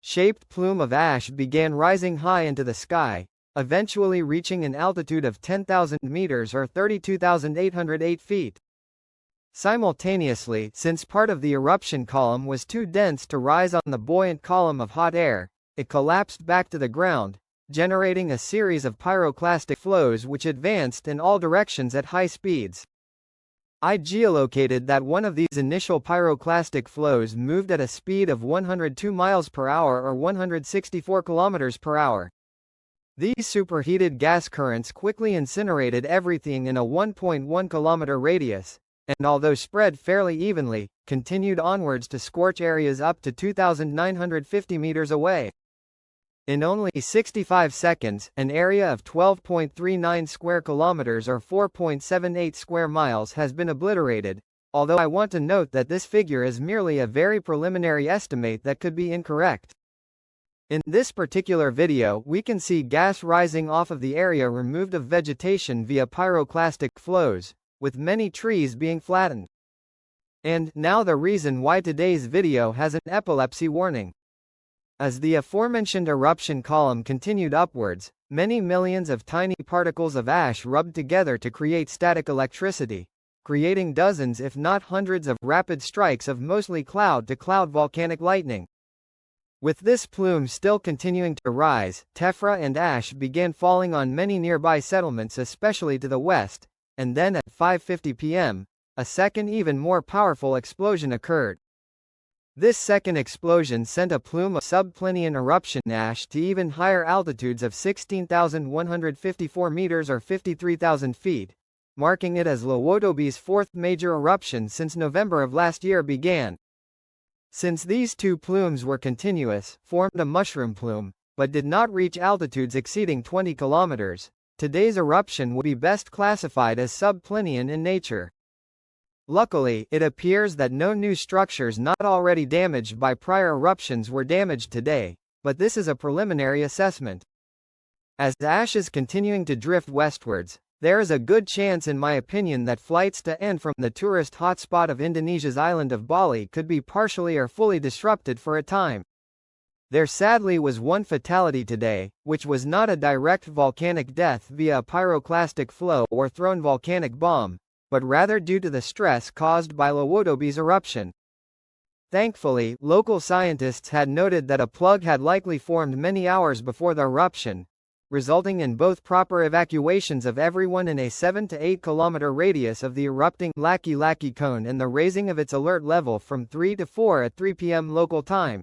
shaped plume of ash began rising high into the sky, eventually reaching an altitude of 10,000 meters or 32,808 feet. Simultaneously, since part of the eruption column was too dense to rise on the buoyant column of hot air, it collapsed back to the ground, generating a series of pyroclastic flows which advanced in all directions at high speeds. I geolocated that one of these initial pyroclastic flows moved at a speed of 102 miles per hour or 164 kilometers per hour. These superheated gas currents quickly incinerated everything in a 1.1 kilometer radius, and although spread fairly evenly, continued onwards to scorch areas up to 2,950 meters away. In only 65 seconds, an area of 12.39 square kilometers or 4.78 square miles has been obliterated, although I want to note that this figure is merely a very preliminary estimate that could be incorrect. In this particular video, we can see gas rising off of the area removed of vegetation via pyroclastic flows, with many trees being flattened. And now the reason why today's video has an epilepsy warning. As the aforementioned eruption column continued upwards, many millions of tiny particles of ash rubbed together to create static electricity, creating dozens if not hundreds of rapid strikes of mostly cloud-to-cloud volcanic lightning. With this plume still continuing to rise, tephra and ash began falling on many nearby settlements, especially to the west, and then at 5:50 p.m., a second even more powerful explosion occurred. This second explosion sent a plume of subplinian eruption ash to even higher altitudes of 16,154 meters or 53,000 feet, marking it as Lewotobi's fourth major eruption since November of last year began. Since these two plumes were continuous, formed a mushroom plume, but did not reach altitudes exceeding 20 kilometers, today's eruption would be best classified as subplinian in nature. Luckily, it appears that no new structures not already damaged by prior eruptions were damaged today, but this is a preliminary assessment. As ash is continuing to drift westwards, there is a good chance in my opinion that flights to and from the tourist hotspot of Indonesia's island of Bali could be partially or fully disrupted for a time. There sadly was one fatality today, which was not a direct volcanic death via a pyroclastic flow or thrown volcanic bomb, but rather due to the stress caused by Lewotobi's eruption. Thankfully, local scientists had noted that a plug had likely formed many hours before the eruption, resulting in both proper evacuations of everyone in a 7 to 8 kilometer radius of the erupting Laki-Laki cone and the raising of its alert level from 3 to 4 at 3 p.m. local time.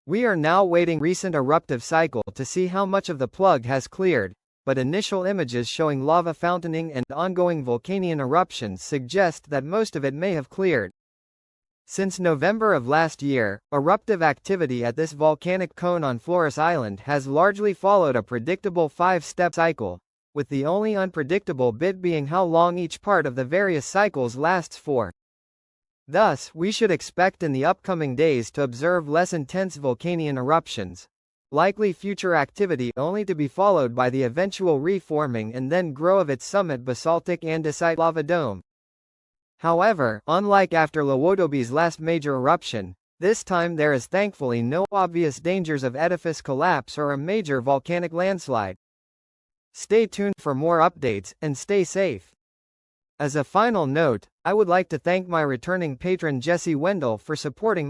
We are now waiting recent eruptive cycle to see how much of the plug has cleared, but initial images showing lava fountaining and ongoing volcanian eruptions suggest that most of it may have cleared. Since November of last year, eruptive activity at this volcanic cone on Flores Island has largely followed a predictable 5-step cycle, with the only unpredictable bit being how long each part of the various cycles lasts for. Thus, we should expect in the upcoming days to observe less intense volcanian eruptions, likely future activity only to be followed by the eventual reforming and then grow of its summit basaltic andesite lava dome. However, unlike after Lewotobi's last major eruption, this time there is thankfully no obvious dangers of edifice collapse or a major volcanic landslide. Stay tuned for more updates, and stay safe. As a final note, I would like to thank my returning patron Jesse Wendell for supporting